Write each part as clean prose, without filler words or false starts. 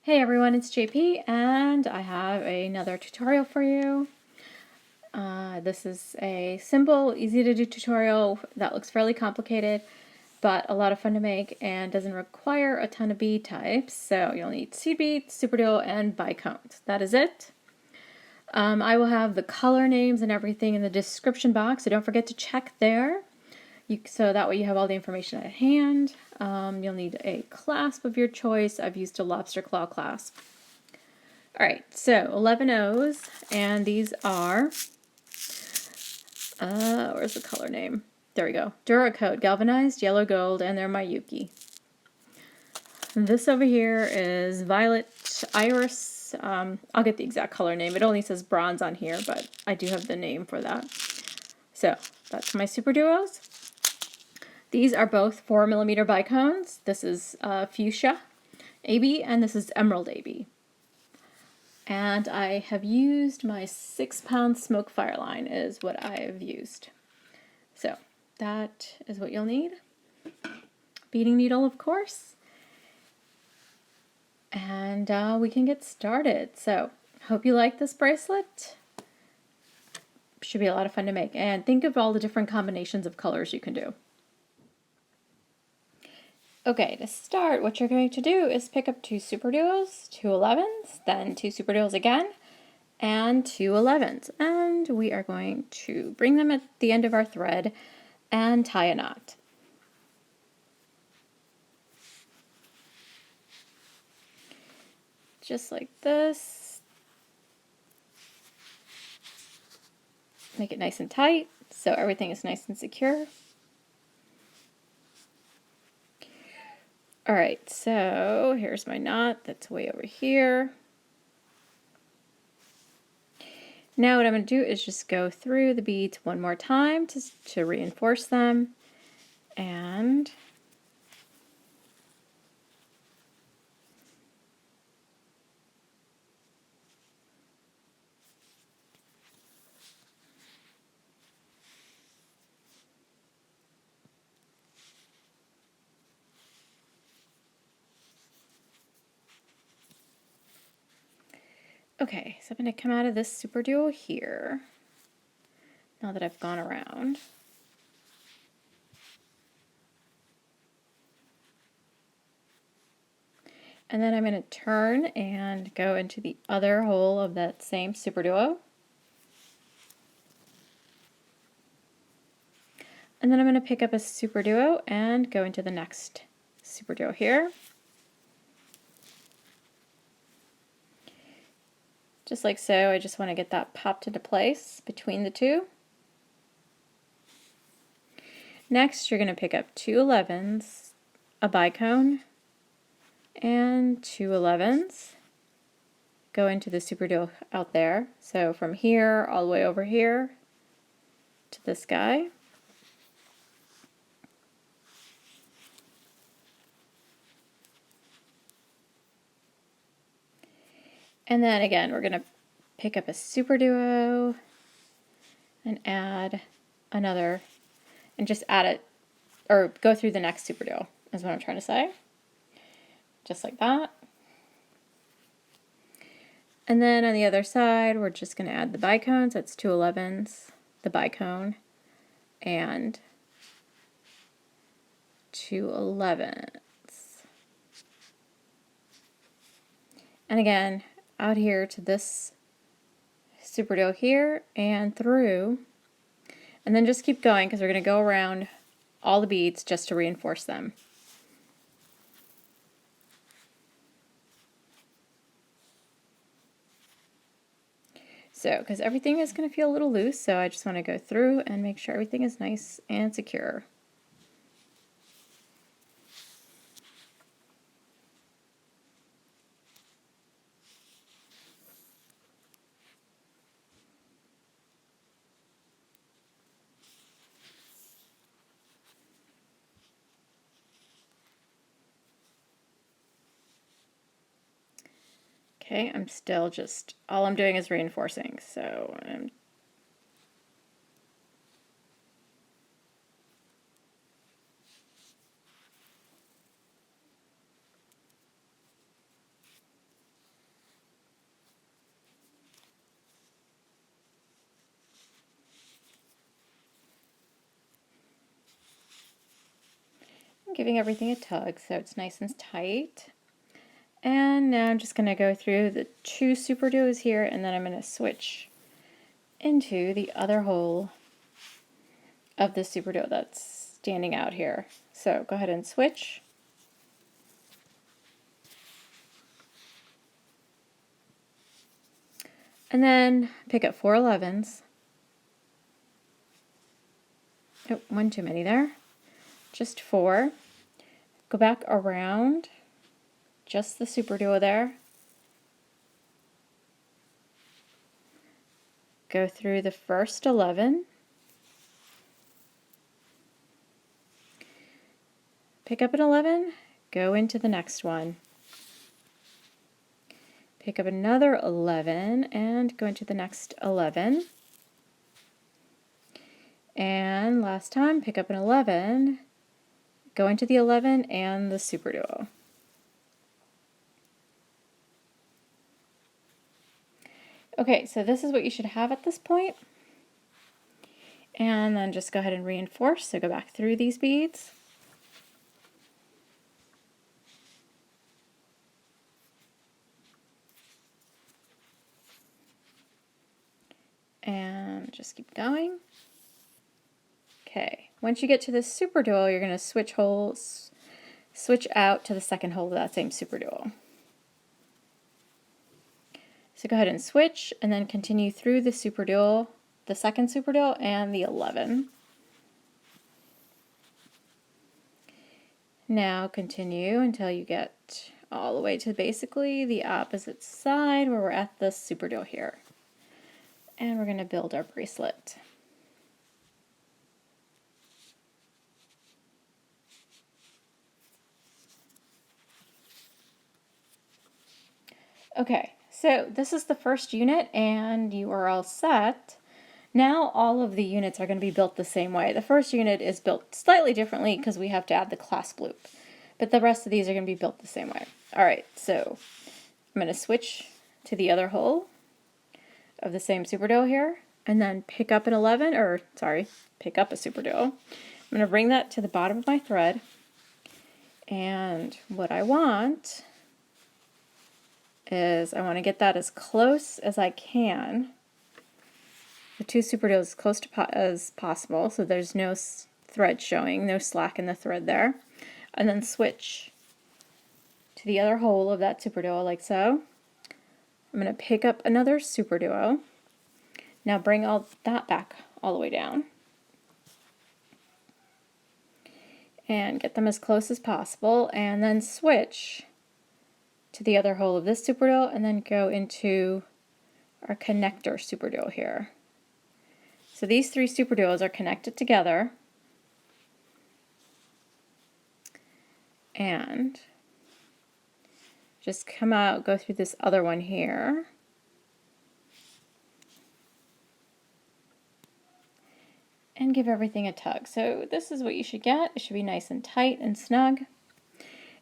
Hey everyone, it's JP and I have another tutorial for you. This is a simple, easy to do tutorial that looks fairly complicated, but a lot of fun to make and doesn't require a ton of bead types. So you'll need seed beads, superduo, and bicones. That is it. I will have the color names and everything in the description box, so don't forget to check there. So that way you have all the information at hand. You'll need a clasp of your choice. I've used a lobster claw clasp. Alright, so 11 O's, and these are, where's the color name? There we go. Duracoat, Galvanized, Yellow Gold, and they're Miyuki. This over here is Violet Iris. I'll get the exact color name. It only says bronze on here, but I do have the name for that. So, that's my super duos. These are both 4mm bicones. This is Fuchsia AB, and this is Emerald AB. And I have used my 6-pound smoke firelane is what I have used. So that is what you'll need. Beading needle, of course. And we can get started. So hope you like this bracelet. Should be a lot of fun to make. And think of all the different combinations of colors you can do. Okay, to start, what you're going to do is pick up 2 super duos, 2 11s, then 2 super duos again, and 2 11s. And we are going to bring them at the end of our thread and tie a knot. Just like this. Make it nice and tight so everything is nice and secure. Alright, so here's my knot that's way over here. Now what I'm going to do is just go through the beads one more time to reinforce them. And okay, so I'm going to come out of this super duo here, now that I've gone around. And then I'm going to turn and go into the other hole of that same super duo. And then I'm going to pick up a super duo and go into the next super duo here. Just like so, I just want to get that popped into place between the two. Next, you're going to pick up 2 11s, a bicone, and 2 11s. Go into the super duo out there. So from here all the way over here to this guy. And then again, we're going to pick up a super duo and add another, and just add it, or go through the next super duo, is what I'm trying to say. Just like that. And then on the other side, we're just going to add the bicones. That's 2 11s, the bicone, and 2 11s. And again, out here to this super duo here and through, and then just keep going because we're going to go around all the beads just to reinforce them. So, because everything is going to feel a little loose, so I just want to go through and make sure everything is nice and secure. Okay, I'm still just, all I'm doing is reinforcing, so I'm giving everything a tug so it's nice and tight. And now I'm just going to go through the 2 superduos here, and then I'm going to switch into the other hole of the superduo that's standing out here. So go ahead and switch. And then pick up 4 11s. Oh, one too many there. Just 4. Go back around just the superduo there. Go through the first 11. Pick up an 11, go into the next one. Pick up another 11 and go into the next 11. And last time, pick up an 11, go into the 11 and the superduo. Okay, so this is what you should have at this point. And then just go ahead and reinforce, so go back through these beads. And just keep going. Okay, once you get to this superduo, you're going to switch out to the second hole of that same superduo. So go ahead and switch, and then continue through the superduo, the second superduo, and the 11. Now continue until you get all the way to basically the opposite side where we're at the superduo here. And we're going to build our bracelet. Okay, so this is the first unit and you are all set. Now all of the units are going to be built the same way. The first unit is built slightly differently because we have to add the clasp loop, but the rest of these are going to be built the same way. Alright, so I'm going to switch to the other hole of the same superduo here, and then pick up an 11, or sorry, pick up a superduo. I'm going to bring that to the bottom of my thread, and what I want is I want to get that as close as I can, the 2 superduos as close to as possible, so there's no thread showing, no slack in the thread there, and then switch to the other hole of that superduo like so. I'm going to pick up another superduo. Now bring all that back all the way down. And get them as close as possible, and then switch to the other hole of this superduo, and then go into our connector superduo here. So these 3 superduos are connected together. And just come out, go through this other one here. And give everything a tug. So this is what you should get. It should be nice and tight and snug.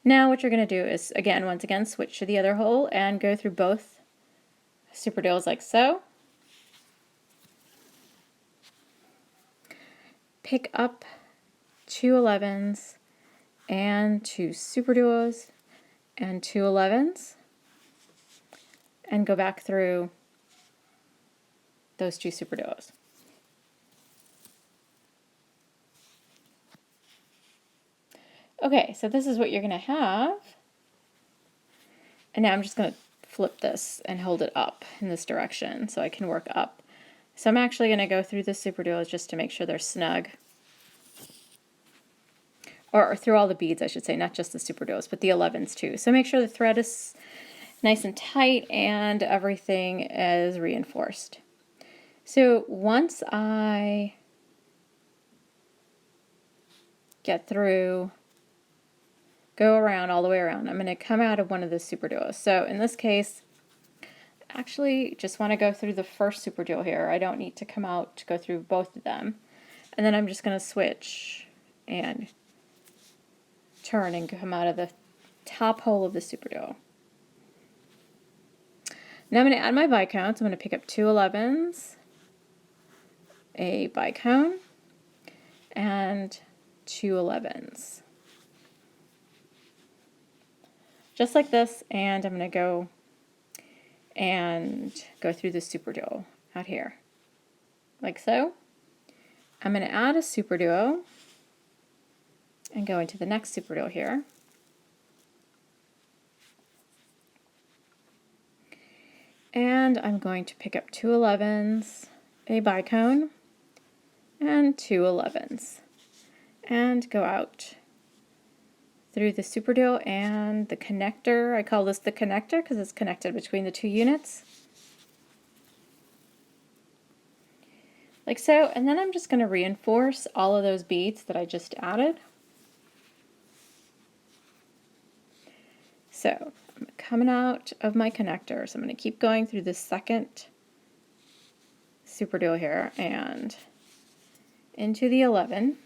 Now what you're going to do is, once again, switch to the other hole and go through both superduos like so. Pick up 2 11s and 2 superduos and 2 11s and go back through those 2 superduos. Okay, so this is what you're going to have. And now I'm just going to flip this and hold it up in this direction so I can work up. So I'm actually going to go through the superduos just to make sure they're snug. Or through all the beads, I should say, not just the superduos, but the 11s too. So make sure the thread is nice and tight and everything is reinforced. So once I get through, go around all the way around, I'm going to come out of one of the superduos. So in this case, actually just want to go through the first superduo here. I don't need to come out to go through both of them. And then I'm just going to switch and turn and come out of the top hole of the superduo. Now I'm going to add my bicones. I'm going to pick up 2 11s, a bicone, and 2 11s. just like this, and I'm going to go through the superduo out here, like so. I'm going to add a superduo and go into the next superduo here. And I'm going to pick up 2 11s, a bicone, and 2 11s, and go out through the superduo and the connector. I call this the connector because it's connected between the two units. Like so, and then I'm just going to reinforce all of those beads that I just added. So I'm coming out of my connector, so I'm going to keep going through the second superduo here and into the 11.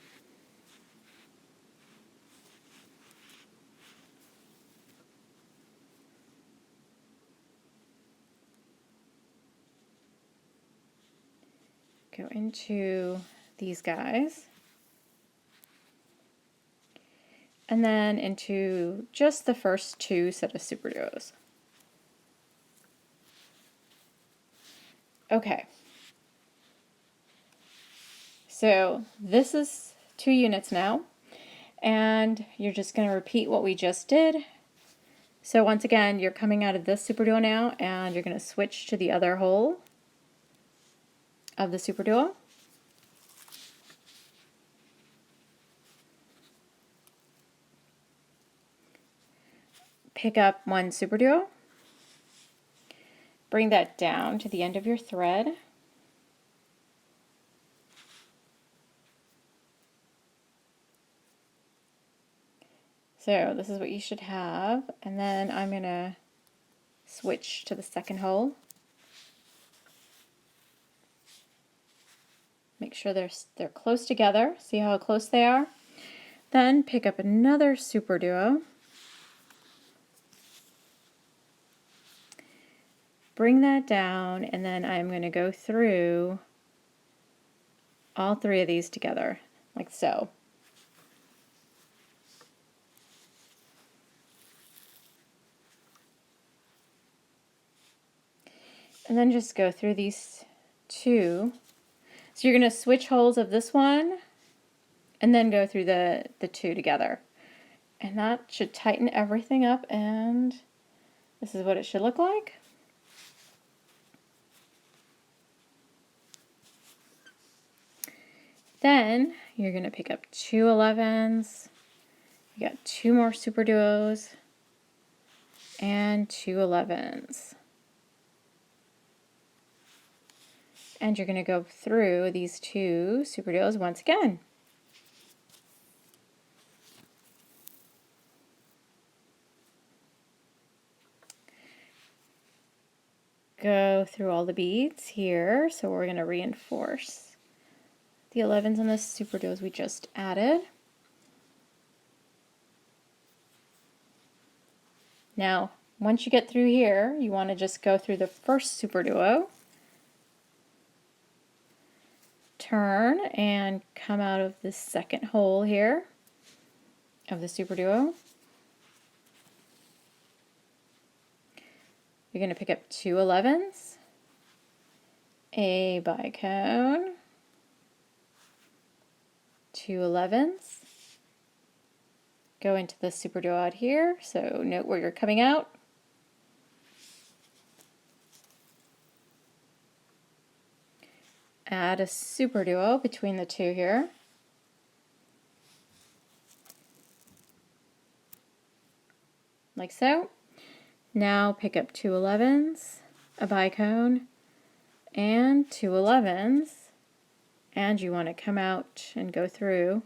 Go into these guys, and then into just the first 2 set of superduos. Okay, so this is 2 units now, and you're just going to repeat what we just did. So once again, you're coming out of this superduo now, and you're going to switch to the other hole of the superduo. Pick up 1 superduo, bring that down to the end of your thread, so this is what you should have, and then I'm going to switch to the second hole. Make sure they're close together. See how close they are? Then pick up another superduo, bring that down, and then I'm going to go through all 3 of these together, like so. And then just go through these 2. So you're going to switch holes of this one and then go through the 2 together. And that should tighten everything up, and this is what it should look like. Then you're going to pick up 2 11s, you got 2 more superduos, and 2 11s. And you're going to go through these 2 superduos once again. Go through all the beads here, so we're going to reinforce the 11s and the superduos we just added. Now, once you get through here, you want to just go through the first superduo, turn, and come out of the second hole here of the superduo. You're going to pick up 2 11s, a bicone, 2 11s, go into the superduo out here, so note where you're coming out. Add a superduo between the 2 here. Like so. Now pick up 2 11s, a bicone, and 2 11s, and you want to come out and go through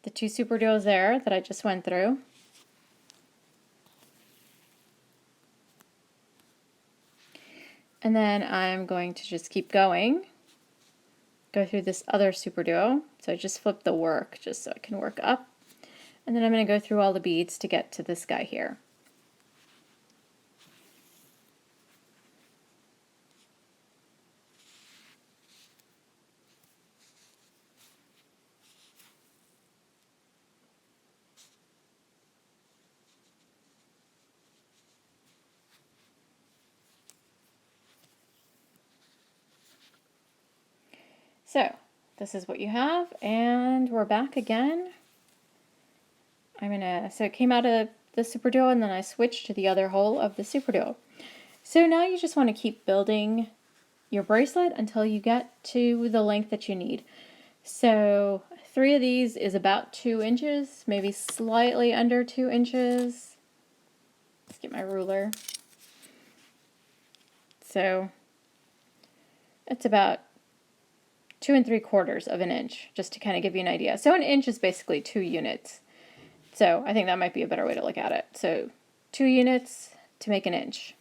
the 2 superduos there that I just went through. And then I'm going to just keep going, go through this other superduo. So I just flip the work just so I can work up. And then I'm going to go through all the beads to get to this guy here. So this is what you have, and we're back again. So it came out of the superduo and then I switched to the other hole of the superduo. So now you just want to keep building your bracelet until you get to the length that you need. So 3 of these is about 2 inches, maybe slightly under 2 inches. Let's get my ruler. So it's about 2 3/4 of an inch, just to kind of give you an idea. So an inch is basically 2 units. So I think that might be a better way to look at it. So 2 units to make an inch.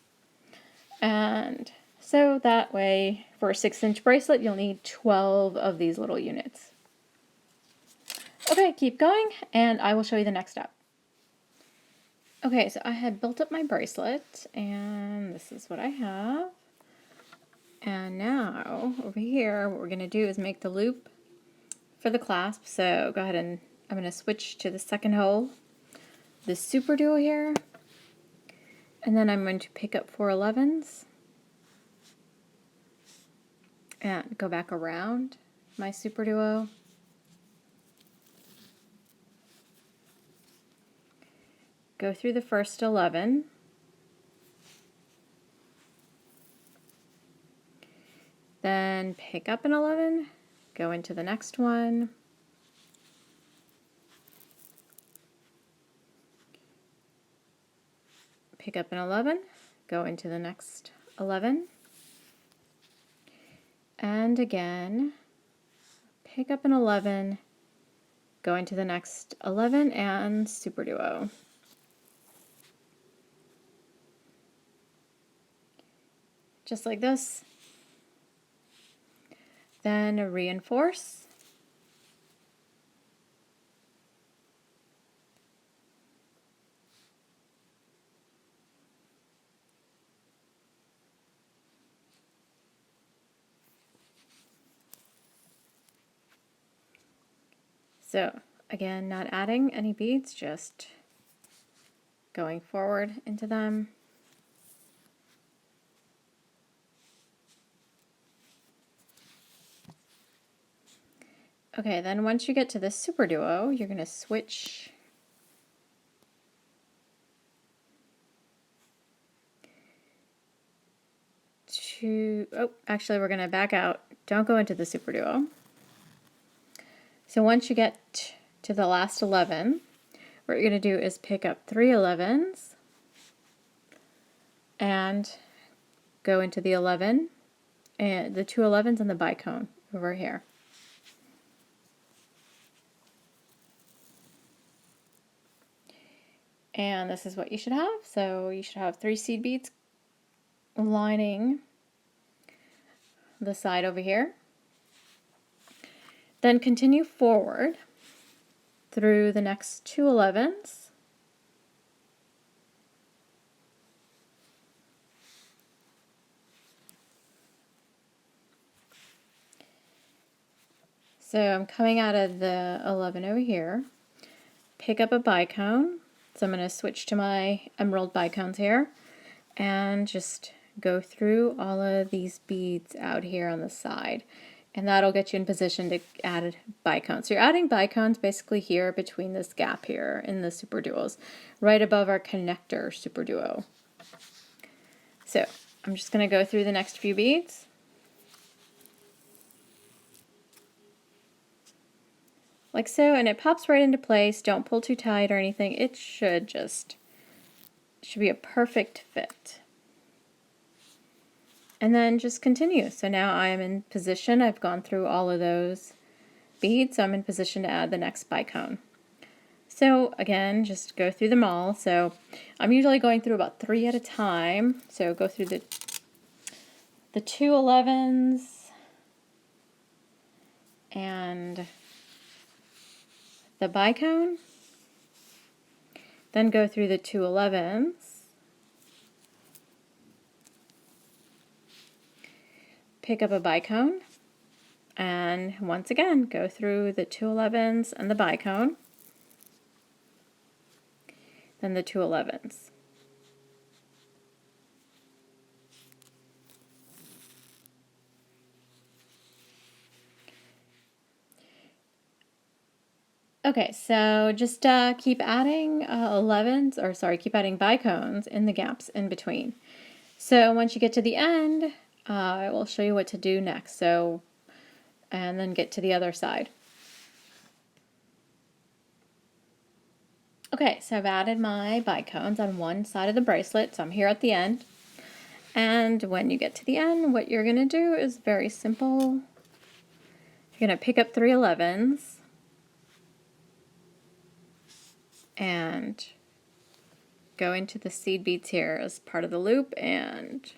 And so that way, for a 6-inch bracelet, you'll need 12 of these little units. Okay, keep going, and I will show you the next step. Okay, so I had built up my bracelet, and this is what I have. And now, over here, what we're going to do is make the loop for the clasp. So go ahead and I'm going to switch to the second hole, the superduo here, and then I'm going to pick up 4 11s and go back around my superduo. Go through the first 11, then pick up an 11, go into the next one, pick up an 11, go into the next 11, and again, pick up an 11, go into the next 11, and superduo. Just like this. Then reinforce. So again, not adding any beads, just going forward into them. Okay, then once you get to the superduo, you're going to switch to, actually we're going to back out. Don't go into the superduo. So once you get to the last 11, what you're going to do is pick up 3 11s and go into the 11 and the 2 11s and the bicone over here. And this is what you should have. So you should have 3 seed beads lining the side over here. Then continue forward through the next 2 11s. So I'm coming out of the 11 over here. Pick up a bicone. So I'm going to switch to my emerald bicones here and just go through all of these beads out here on the side. And that'll get you in position to add bicones. So you're adding bicones basically here between this gap here in the superduos, right above our connector superduo. So I'm just going to go through the next few beads. Like so, and it pops right into place. Don't pull too tight or anything. It should be a perfect fit. And then just continue. So now I am in position. I've gone through all of those beads, so I'm in position to add the next bicone. So again, just go through them all. So I'm usually going through about 3 at a time. So go through the 2 11s and the bicone, then go through the 2 11s, pick up a bicone, and once again go through the 2 11s and the bicone, then the 2 11s. Okay, so just keep adding 11s, or sorry, keep adding bicones in the gaps in between. So once you get to the end, I will show you what to do next. So, and then get to the other side. Okay, so I've added my bicones on one side of the bracelet, so I'm here at the end. And when you get to the end, what you're going to do is very simple. You're going to pick up 3 11s and go into the seed beads here as part of the loop and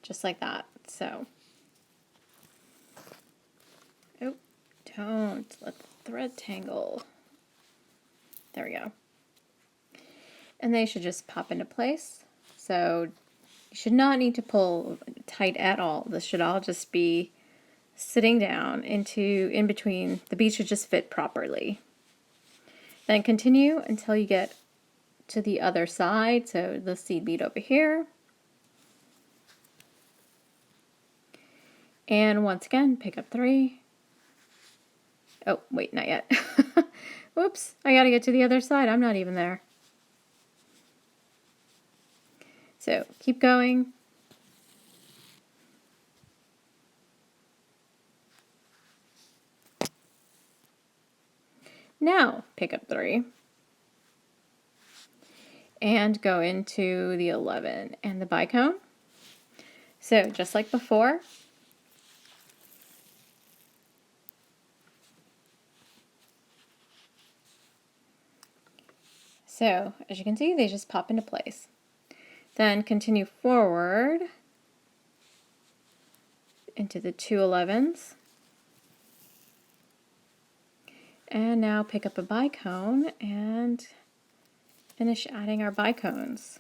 just like that. So, oh, don't let the thread tangle. There we go. And they should just pop into place. So you should not need to pull tight at all. This should all just be sitting down in between. The bead should just fit properly. Then continue until you get to the other side. So the seed bead over here. And once again, pick up 3. Oh, wait, not yet. Whoops, I gotta get to the other side. I'm not even there. So keep going. Now pick up 3 and go into the 11 and the bicone. So just like before, so as you can see, they just pop into place. Then continue forward into the 2 11s. And now pick up a bicone and finish adding our bicones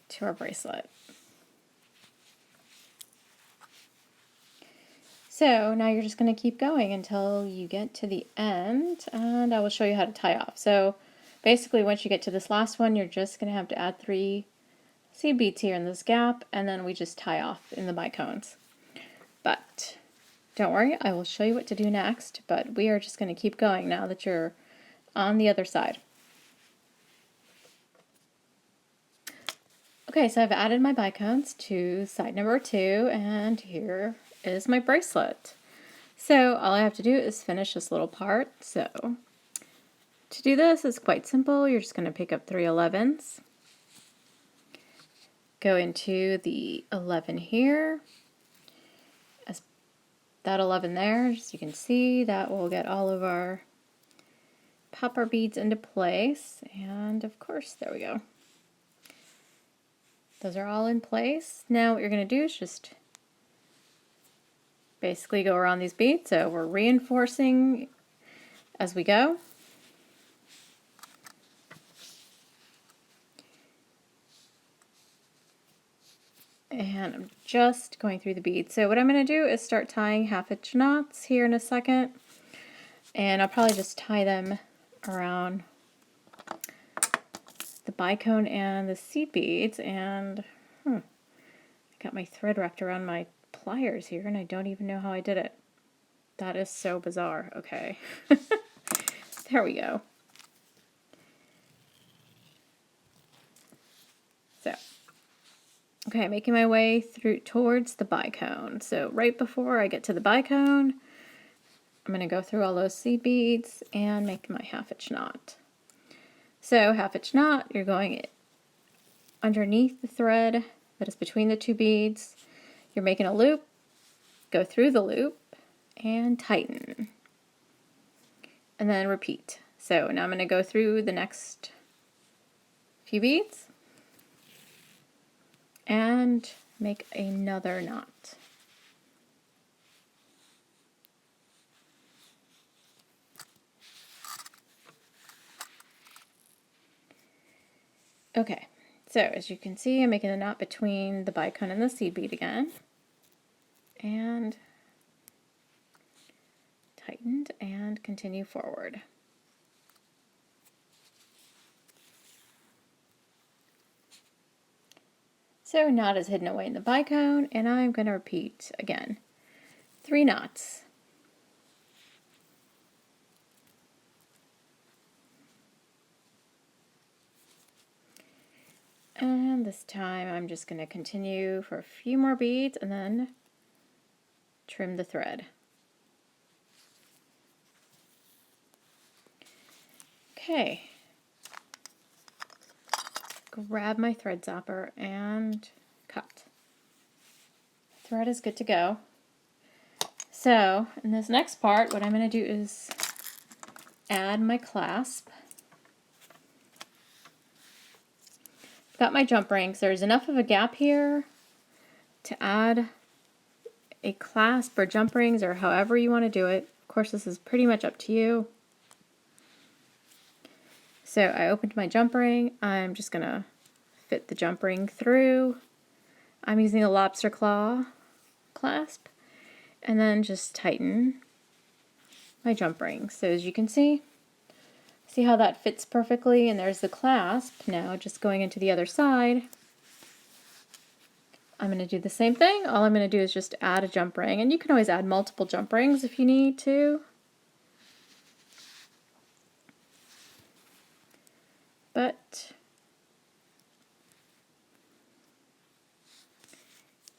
to our bracelet. So now you're just going to keep going until you get to the end, and I will show you how to tie off. So basically once you get to this last one, you're just going to have to add 3 seed beads here in this gap, and then we just tie off in the bicones. But don't worry, I will show you what to do next, but we are just going to keep going now that you're on the other side. Okay, so I've added my bicones to side number 2, and here is my bracelet. So all I have to do is finish this little part. So to do this is quite simple. You're just going to pick up 3 11s, go into the 11 here, as that 11 there, as you can see, that will get all of our popper beads into place, and of course, there we go. Those are all in place. Now what you're going to do is just basically go around these beads, so we're reinforcing as we go. And I'm just going through the beads. So what I'm going to do is start tying 1/2 inch knots here in a second, and I'll probably just tie them around the bicone and the seed beads, and I got my thread wrapped around my pliers here and I don't even know how I did it. That is so bizarre. Okay. There we go. So, okay, making my way through towards the bicone. So right before I get to the bicone, I'm going to go through all those seed beads and make my 1/2 inch knot. So 1/2 inch knot, you're going underneath the thread that is between the 2 beads. You're making a loop, go through the loop, and tighten. And then repeat. So now I'm going to go through the next few beads and make another knot. Okay, so as you can see, I'm making a knot between the bicone and the seed bead again, and tightened, and continue forward. So knot is hidden away in the bicone, and I'm going to repeat again. 3 knots. And this time I'm just going to continue for a few more beads and then trim the thread. Okay. Grab my thread zapper and cut. Thread is good to go. So in this next part, what I'm going to do is add my clasp. Got my jump rings. There's enough of a gap here to add a clasp or jump rings or however you want to do it. Of course, this is pretty much up to you. So I opened my jump ring. I'm just going to fit the jump ring through. I'm using a lobster claw clasp and then just tighten my jump ring. So as you can see how that fits perfectly, and there's the clasp. Now just going into the other side, I'm going to do the same thing. All I'm going to do is just add a jump ring, and you can always add multiple jump rings if you need to. But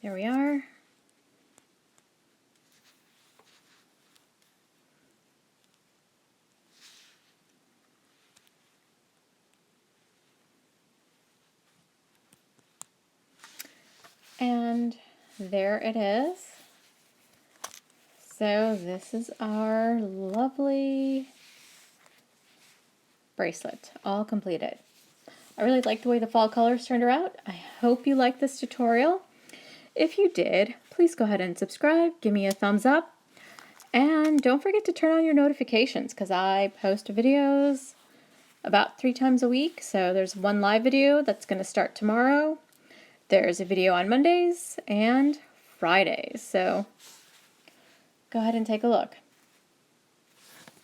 there we are. And there it is. So this is our lovely bracelet, all completed. I really like the way the fall colors turned out. I hope you liked this tutorial. If you did, please go ahead and subscribe, give me a thumbs up, and don't forget to turn on your notifications because I post videos about 3 times a week. So there's one live video that's going to start tomorrow. There's a video on Mondays and Fridays. So go ahead and take a look.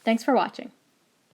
Thanks for watching.